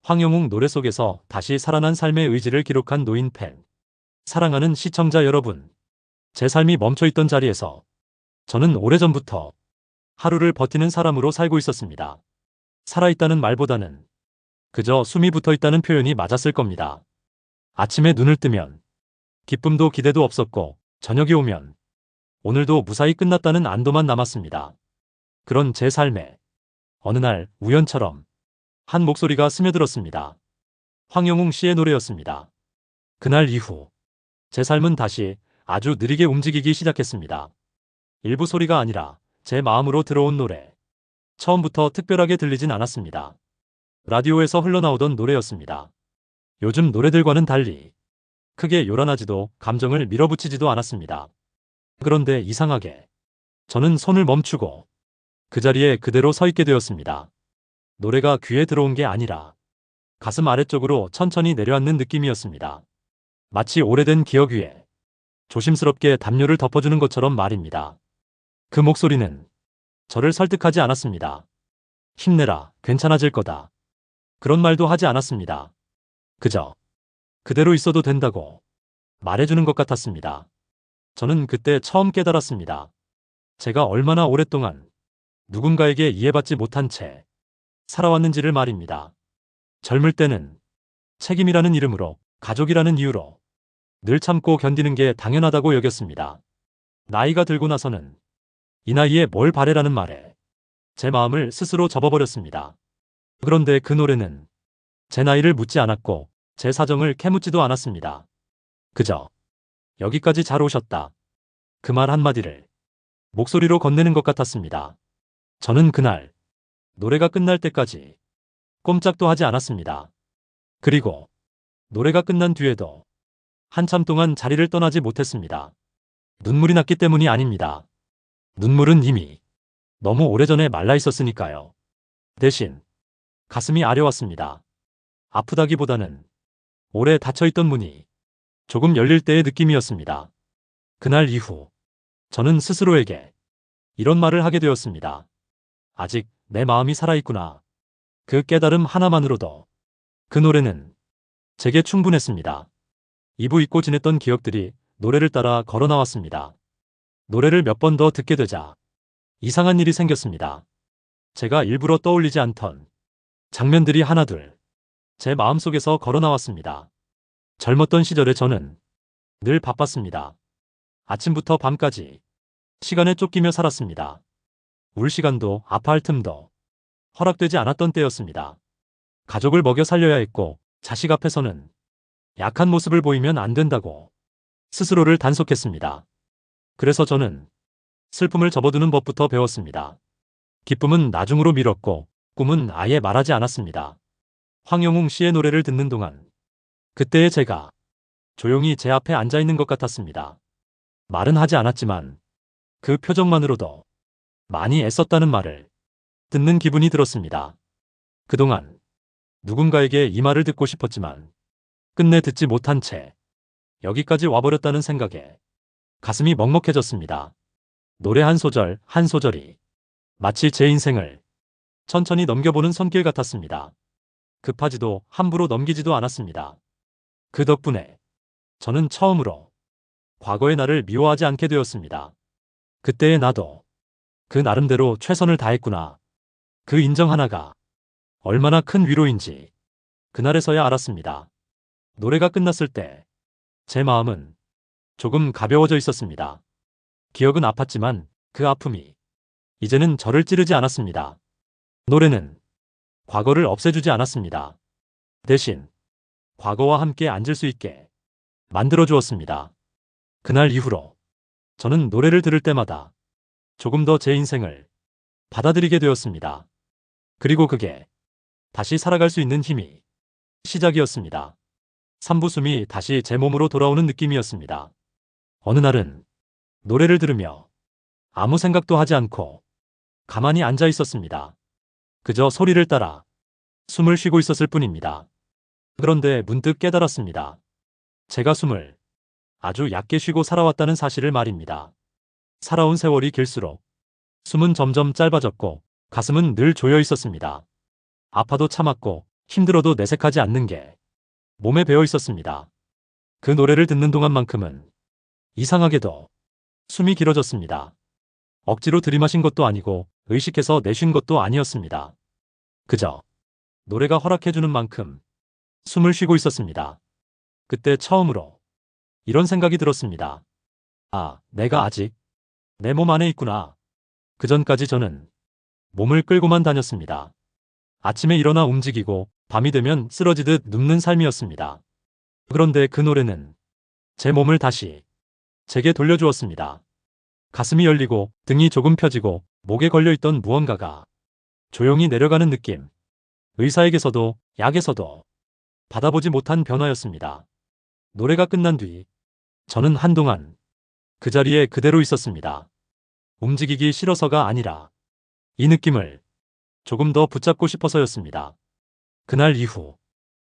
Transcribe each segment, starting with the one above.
황영웅 노래 속에서 다시 살아난 삶의 의지를 기록한 노인팬. 사랑하는 시청자 여러분. 제 삶이 멈춰있던 자리에서 저는 오래전부터 하루를 버티는 사람으로 살고 있었습니다. 살아있다는 말보다는 그저 숨이 붙어있다는 표현이 맞았을 겁니다. 아침에 눈을 뜨면 기쁨도 기대도 없었고 저녁이 오면 오늘도 무사히 끝났다는 안도만 남았습니다. 그런 제 삶에 어느 날 우연처럼 한 목소리가 스며들었습니다. 황영웅 씨의 노래였습니다. 그날 이후 제 삶은 다시 아주 느리게 움직이기 시작했습니다. 일부 소리가 아니라 제 마음으로 들어온 노래. 처음부터 특별하게 들리진 않았습니다. 라디오에서 흘러나오던 노래였습니다. 요즘 노래들과는 달리 크게 요란하지도 감정을 밀어붙이지도 않았습니다. 그런데 이상하게 저는 손을 멈추고 그 자리에 그대로 서 있게 되었습니다. 노래가 귀에 들어온 게 아니라 가슴 아래쪽으로 천천히 내려앉는 느낌이었습니다. 마치 오래된 기억 위에 조심스럽게 담요를 덮어주는 것처럼 말입니다. 그 목소리는 저를 설득하지 않았습니다. 힘내라, 괜찮아질 거다. 그런 말도 하지 않았습니다. 그저 그대로 있어도 된다고 말해주는 것 같았습니다. 저는 그때 처음 깨달았습니다. 제가 얼마나 오랫동안 누군가에게 이해받지 못한 채 살아왔는지를 말입니다. 젊을 때는 책임이라는 이름으로, 가족이라는 이유로 늘 참고 견디는 게 당연하다고 여겼습니다. 나이가 들고 나서는 이 나이에 뭘 바래라는 말에 제 마음을 스스로 접어버렸습니다. 그런데 그 노래는 제 나이를 묻지 않았고 제 사정을 캐묻지도 않았습니다. 그저 여기까지 잘 오셨다. 그 말 한마디를 목소리로 건네는 것 같았습니다. 저는 그날 노래가 끝날 때까지 꼼짝도 하지 않았습니다. 그리고 노래가 끝난 뒤에도 한참 동안 자리를 떠나지 못했습니다. 눈물이 났기 때문이 아닙니다. 눈물은 이미 너무 오래전에 말라 있었으니까요. 대신 가슴이 아려왔습니다. 아프다기보다는 오래 닫혀있던 문이 조금 열릴 때의 느낌이었습니다. 그날 이후 저는 스스로에게 이런 말을 하게 되었습니다. 아직 내 마음이 살아있구나. 그 깨달음 하나만으로도 그 노래는 제게 충분했습니다. 이부 잊고 지냈던 기억들이 노래를 따라 걸어 나왔습니다. 노래를 몇 번 더 듣게 되자 이상한 일이 생겼습니다. 제가 일부러 떠올리지 않던 장면들이 하나둘 제 마음속에서 걸어 나왔습니다. 젊었던 시절에 저는 늘 바빴습니다. 아침부터 밤까지 시간에 쫓기며 살았습니다. 울 시간도 아파할 틈도 허락되지 않았던 때였습니다. 가족을 먹여 살려야 했고 자식 앞에서는 약한 모습을 보이면 안 된다고 스스로를 단속했습니다. 그래서 저는 슬픔을 접어두는 법부터 배웠습니다. 기쁨은 나중으로 미뤘고 꿈은 아예 말하지 않았습니다. 황영웅 씨의 노래를 듣는 동안 그때의 제가 조용히 제 앞에 앉아있는 것 같았습니다. 말은 하지 않았지만 그 표정만으로도 많이 애썼다는 말을 듣는 기분이 들었습니다. 그동안 누군가에게 이 말을 듣고 싶었지만 끝내 듣지 못한 채 여기까지 와버렸다는 생각에 가슴이 먹먹해졌습니다. 노래 한 소절 한 소절이 마치 제 인생을 천천히 넘겨보는 손길 같았습니다. 급하지도 함부로 넘기지도 않았습니다. 그 덕분에 저는 처음으로 과거의 나를 미워하지 않게 되었습니다. 그때의 나도 그 나름대로 최선을 다했구나. 그 인정 하나가 얼마나 큰 위로인지 그날에서야 알았습니다. 노래가 끝났을 때 제 마음은 조금 가벼워져 있었습니다. 기억은 아팠지만 그 아픔이 이제는 저를 찌르지 않았습니다. 노래는 과거를 없애주지 않았습니다. 대신 과거와 함께 앉을 수 있게 만들어 주었습니다. 그날 이후로 저는 노래를 들을 때마다 조금 더 제 인생을 받아들이게 되었습니다. 그리고 그게 다시 살아갈 수 있는 힘이 시작이었습니다. 산부숨이 다시 제 몸으로 돌아오는 느낌이었습니다. 어느 날은 노래를 들으며 아무 생각도 하지 않고 가만히 앉아 있었습니다. 그저 소리를 따라 숨을 쉬고 있었을 뿐입니다. 그런데 문득 깨달았습니다. 제가 숨을 아주 얕게 쉬고 살아왔다는 사실을 말입니다. 살아온 세월이 길수록 숨은 점점 짧아졌고 가슴은 늘 조여 있었습니다. 아파도 참았고 힘들어도 내색하지 않는 게 몸에 배어 있었습니다. 그 노래를 듣는 동안만큼은 이상하게도 숨이 길어졌습니다. 억지로 들이마신 것도 아니고 의식해서 내쉰 것도 아니었습니다. 그저 노래가 허락해주는 만큼 숨을 쉬고 있었습니다. 그때 처음으로 이런 생각이 들었습니다. 아, 내가 아직 내 몸 안에 있구나. 그전까지 저는 몸을 끌고만 다녔습니다. 아침에 일어나 움직이고 밤이 되면 쓰러지듯 눕는 삶이었습니다. 그런데 그 노래는 제 몸을 다시 제게 돌려주었습니다. 가슴이 열리고 등이 조금 펴지고 목에 걸려있던 무언가가 조용히 내려가는 느낌. 의사에게서도 약에서도 받아보지 못한 변화였습니다. 노래가 끝난 뒤 저는 한동안 그 자리에 그대로 있었습니다. 움직이기 싫어서가 아니라 이 느낌을 조금 더 붙잡고 싶어서였습니다. 그날 이후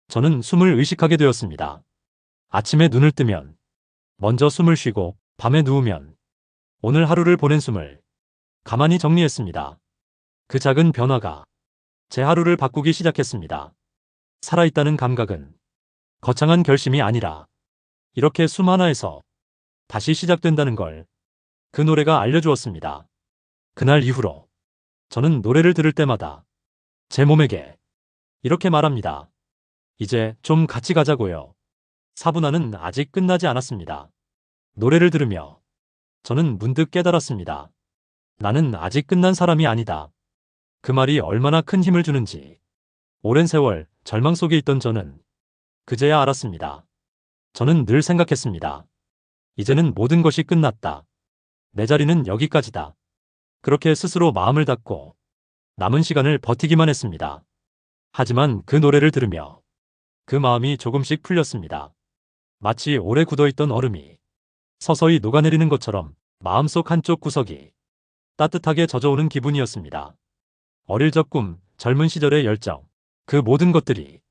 저는 숨을 의식하게 되었습니다. 아침에 눈을 뜨면 먼저 숨을 쉬고 밤에 누우면 오늘 하루를 보낸 숨을 가만히 정리했습니다. 그 작은 변화가 제 하루를 바꾸기 시작했습니다. 살아있다는 감각은 거창한 결심이 아니라 이렇게 숨 하나에서 다시 시작된다는 걸 그 노래가 알려주었습니다. 그날 이후로 저는 노래를 들을 때마다 제 몸에게 이렇게 말합니다. 이제 좀 같이 가자고요. 사분한은 아직 끝나지 않았습니다. 노래를 들으며 저는 문득 깨달았습니다. 나는 아직 끝난 사람이 아니다. 그 말이 얼마나 큰 힘을 주는지 오랜 세월 절망 속에 있던 저는 그제야 알았습니다. 저는 늘 생각했습니다. 이제는 모든 것이 끝났다. 내 자리는 여기까지다. 그렇게 스스로 마음을 닫고 남은 시간을 버티기만 했습니다. 하지만 그 노래를 들으며 그 마음이 조금씩 풀렸습니다. 마치 오래 굳어있던 얼음이 서서히 녹아내리는 것처럼 마음속 한쪽 구석이 따뜻하게 젖어오는 기분이었습니다. 어릴 적 꿈, 젊은 시절의 열정, 그 모든 것들이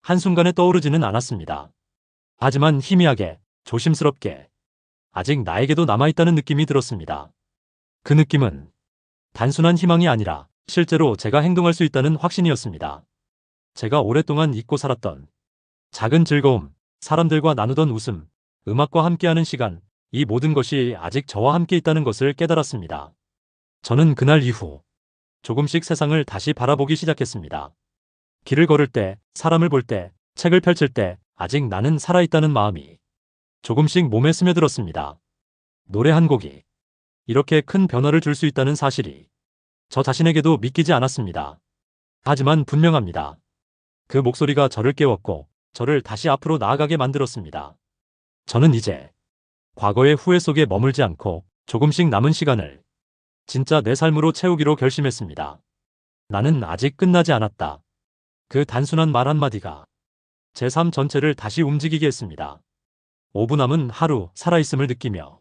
한순간에 떠오르지는 않았습니다. 하지만 희미하게, 조심스럽게 아직 나에게도 남아있다는 느낌이 들었습니다. 그 느낌은 단순한 희망이 아니라 실제로 제가 행동할 수 있다는 확신이었습니다. 제가 오랫동안 잊고 살았던 작은 즐거움, 사람들과 나누던 웃음, 음악과 함께하는 시간, 이 모든 것이 아직 저와 함께 있다는 것을 깨달았습니다. 저는 그날 이후 조금씩 세상을 다시 바라보기 시작했습니다. 길을 걸을 때, 사람을 볼 때, 책을 펼칠 때 아직 나는 살아있다는 마음이 조금씩 몸에 스며들었습니다. 노래 한 곡이 이렇게 큰 변화를 줄 수 있다는 사실이 저 자신에게도 믿기지 않았습니다. 하지만 분명합니다. 그 목소리가 저를 깨웠고 저를 다시 앞으로 나아가게 만들었습니다. 저는 이제 과거의 후회 속에 머물지 않고 조금씩 남은 시간을 진짜 내 삶으로 채우기로 결심했습니다. 나는 아직 끝나지 않았다. 그 단순한 말 한마디가 제 삶 전체를 다시 움직이게 했습니다. 5분 남은 하루 살아있음을 느끼며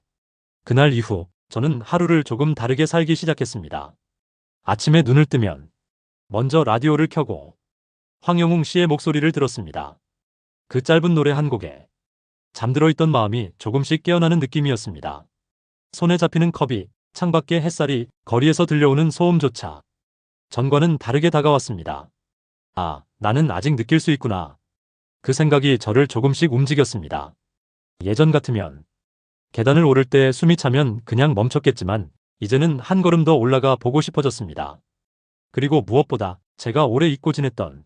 그날 이후 저는 하루를 조금 다르게 살기 시작했습니다. 아침에 눈을 뜨면 먼저 라디오를 켜고 황영웅 씨의 목소리를 들었습니다. 그 짧은 노래 한 곡에 잠들어 있던 마음이 조금씩 깨어나는 느낌이었습니다. 손에 잡히는 컵이, 창밖의 햇살이, 거리에서 들려오는 소음조차 전과는 다르게 다가왔습니다. 아, 나는 아직 느낄 수 있구나. 그 생각이 저를 조금씩 움직였습니다. 예전 같으면 계단을 오를 때 숨이 차면 그냥 멈췄겠지만 이제는 한 걸음 더 올라가 보고 싶어졌습니다. 그리고 무엇보다 제가 오래 잊고 지냈던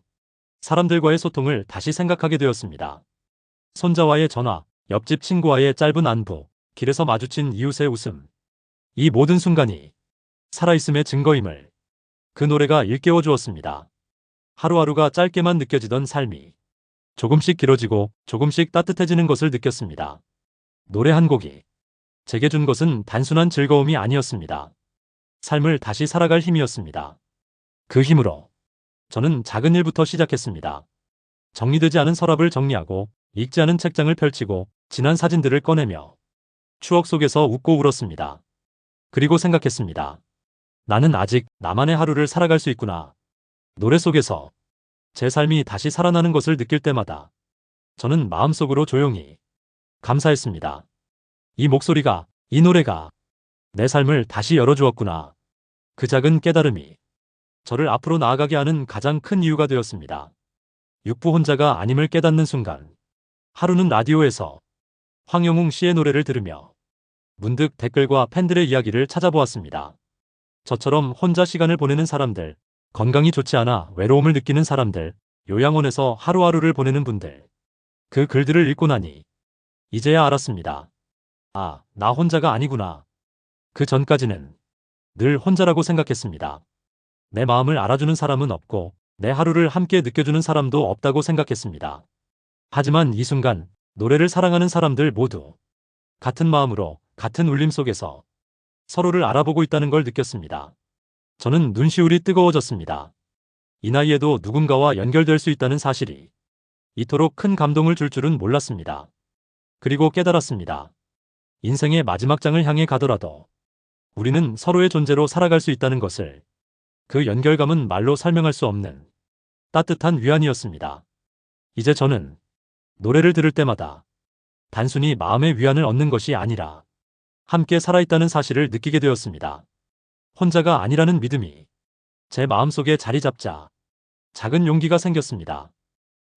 사람들과의 소통을 다시 생각하게 되었습니다. 손자와의 전화, 옆집 친구와의 짧은 안부, 길에서 마주친 이웃의 웃음. 이 모든 순간이 살아있음의 증거임을 그 노래가 일깨워 주었습니다. 하루하루가 짧게만 느껴지던 삶이 조금씩 길어지고 조금씩 따뜻해지는 것을 느꼈습니다. 노래 한 곡이 제게 준 것은 단순한 즐거움이 아니었습니다. 삶을 다시 살아갈 힘이었습니다. 그 힘으로 저는 작은 일부터 시작했습니다. 정리되지 않은 서랍을 정리하고 읽지 않은 책장을 펼치고 지난 사진들을 꺼내며 추억 속에서 웃고 울었습니다. 그리고 생각했습니다. 나는 아직 나만의 하루를 살아갈 수 있구나. 노래 속에서 제 삶이 다시 살아나는 것을 느낄 때마다 저는 마음속으로 조용히 감사했습니다. 이 목소리가, 이 노래가 내 삶을 다시 열어주었구나. 그 작은 깨달음이 저를 앞으로 나아가게 하는 가장 큰 이유가 되었습니다. 육부 혼자가 아님을 깨닫는 순간 하루는 라디오에서 황영웅 씨의 노래를 들으며 문득 댓글과 팬들의 이야기를 찾아보았습니다. 저처럼 혼자 시간을 보내는 사람들, 건강이 좋지 않아 외로움을 느끼는 사람들, 요양원에서 하루하루를 보내는 분들. 그 글들을 읽고 나니 이제야 알았습니다. 아, 나 혼자가 아니구나. 그 전까지는 늘 혼자라고 생각했습니다. 내 마음을 알아주는 사람은 없고 내 하루를 함께 느껴주는 사람도 없다고 생각했습니다. 하지만 이 순간 노래를 사랑하는 사람들 모두 같은 마음으로 같은 울림 속에서 서로를 알아보고 있다는 걸 느꼈습니다. 저는 눈시울이 뜨거워졌습니다. 이 나이에도 누군가와 연결될 수 있다는 사실이 이토록 큰 감동을 줄 줄은 몰랐습니다. 그리고 깨달았습니다. 인생의 마지막 장을 향해 가더라도 우리는 서로의 존재로 살아갈 수 있다는 것을. 그 연결감은 말로 설명할 수 없는 따뜻한 위안이었습니다. 이제 저는 노래를 들을 때마다 단순히 마음의 위안을 얻는 것이 아니라 함께 살아있다는 사실을 느끼게 되었습니다. 혼자가 아니라는 믿음이 제 마음속에 자리 잡자 작은 용기가 생겼습니다.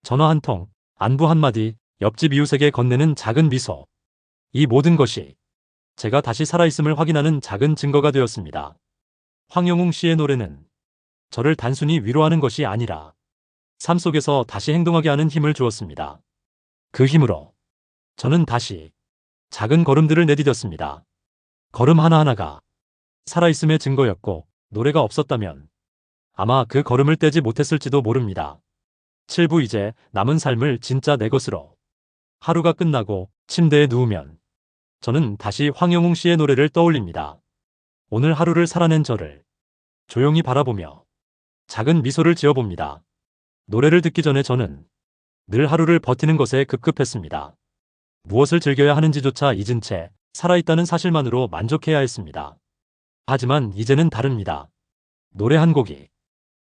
전화 한 통, 안부 한마디, 옆집 이웃에게 건네는 작은 미소. 이 모든 것이 제가 다시 살아있음을 확인하는 작은 증거가 되었습니다. 황영웅 씨의 노래는 저를 단순히 위로하는 것이 아니라 삶 속에서 다시 행동하게 하는 힘을 주었습니다. 그 힘으로 저는 다시 작은 걸음들을 내디뎠습니다. 걸음 하나하나가 살아있음의 증거였고 노래가 없었다면 아마 그 걸음을 떼지 못했을지도 모릅니다. 7부 이제 남은 삶을 진짜 내 것으로. 하루가 끝나고 침대에 누우면 저는 다시 황영웅 씨의 노래를 떠올립니다. 오늘 하루를 살아낸 저를 조용히 바라보며 작은 미소를 지어봅니다. 노래를 듣기 전에 저는 늘 하루를 버티는 것에 급급했습니다. 무엇을 즐겨야 하는지조차 잊은 채 살아있다는 사실만으로 만족해야 했습니다. 하지만 이제는 다릅니다. 노래 한 곡이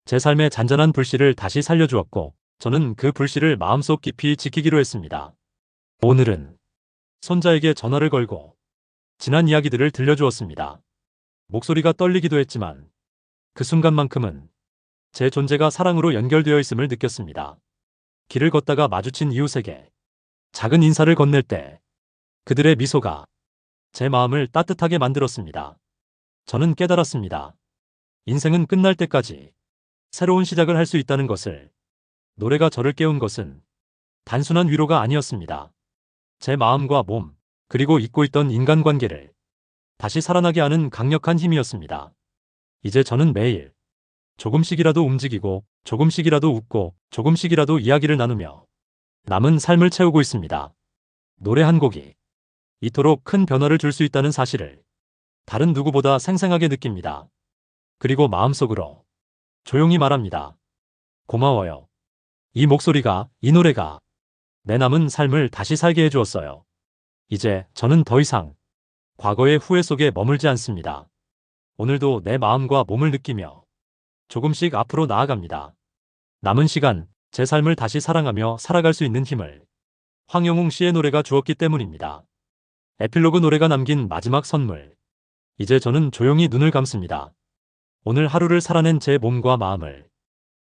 제 삶의 잔잔한 불씨를 다시 살려주었고 저는 그 불씨를 마음속 깊이 지키기로 했습니다. 오늘은 손자에게 전화를 걸고 지난 이야기들을 들려주었습니다. 목소리가 떨리기도 했지만 그 순간만큼은 제 존재가 사랑으로 연결되어 있음을 느꼈습니다. 길을 걷다가 마주친 이웃에게 작은 인사를 건넬 때 그들의 미소가 제 마음을 따뜻하게 만들었습니다. 저는 깨달았습니다. 인생은 끝날 때까지 새로운 시작을 할 수 있다는 것을. 노래가 저를 깨운 것은 단순한 위로가 아니었습니다. 제 마음과 몸, 그리고 잊고 있던 인간관계를 다시 살아나게 하는 강력한 힘이었습니다. 이제 저는 매일 조금씩이라도 움직이고 조금씩이라도 웃고 조금씩이라도 이야기를 나누며 남은 삶을 채우고 있습니다. 노래 한 곡이 이토록 큰 변화를 줄 수 있다는 사실을 다른 누구보다 생생하게 느낍니다. 그리고 마음속으로 조용히 말합니다. 고마워요. 이 목소리가, 이 노래가 내 남은 삶을 다시 살게 해주었어요. 이제 저는 더 이상 과거의 후회 속에 머물지 않습니다. 오늘도 내 마음과 몸을 느끼며 조금씩 앞으로 나아갑니다. 남은 시간, 제 삶을 다시 사랑하며 살아갈 수 있는 힘을 황영웅 씨의 노래가 주었기 때문입니다. 에필로그 노래가 남긴 마지막 선물. 이제 저는 조용히 눈을 감습니다. 오늘 하루를 살아낸 제 몸과 마음을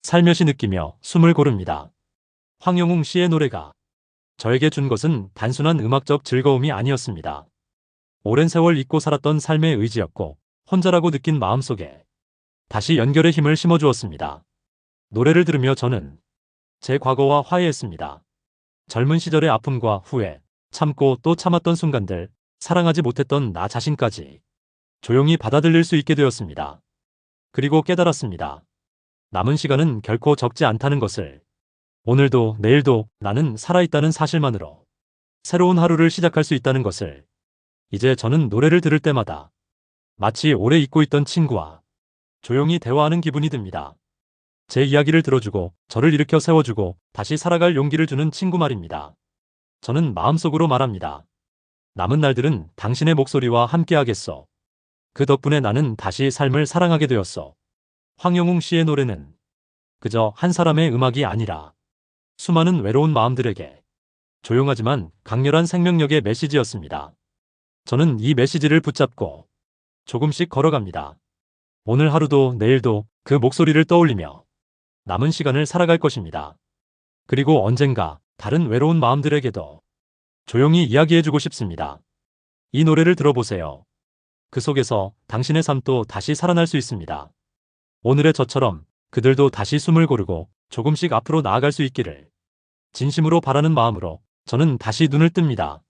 살며시 느끼며 숨을 고릅니다. 황영웅 씨의 노래가 저에게 준 것은 단순한 음악적 즐거움이 아니었습니다. 오랜 세월 잊고 살았던 삶의 의지였고 혼자라고 느낀 마음속에 다시 연결의 힘을 심어주었습니다. 노래를 들으며 저는 제 과거와 화해했습니다. 젊은 시절의 아픔과 후회, 참고 또 참았던 순간들, 사랑하지 못했던 나 자신까지 조용히 받아들일 수 있게 되었습니다. 그리고 깨달았습니다. 남은 시간은 결코 적지 않다는 것을. 오늘도 내일도 나는 살아있다는 사실만으로 새로운 하루를 시작할 수 있다는 것을. 이제 저는 노래를 들을 때마다 마치 오래 잊고 있던 친구와 조용히 대화하는 기분이 듭니다. 제 이야기를 들어주고 저를 일으켜 세워주고 다시 살아갈 용기를 주는 친구 말입니다. 저는 마음속으로 말합니다. 남은 날들은 당신의 목소리와 함께하겠어. 그 덕분에 나는 다시 삶을 사랑하게 되었어. 황영웅 씨의 노래는 그저 한 사람의 음악이 아니라 수많은 외로운 마음들에게 조용하지만 강렬한 생명력의 메시지였습니다. 저는 이 메시지를 붙잡고 조금씩 걸어갑니다. 오늘 하루도 내일도 그 목소리를 떠올리며 남은 시간을 살아갈 것입니다. 그리고 언젠가 다른 외로운 마음들에게도 조용히 이야기해주고 싶습니다. 이 노래를 들어보세요. 그 속에서 당신의 삶도 다시 살아날 수 있습니다. 오늘의 저처럼 그들도 다시 숨을 고르고 조금씩 앞으로 나아갈 수 있기를 진심으로 바라는 마음으로 저는 다시 눈을 뜹니다.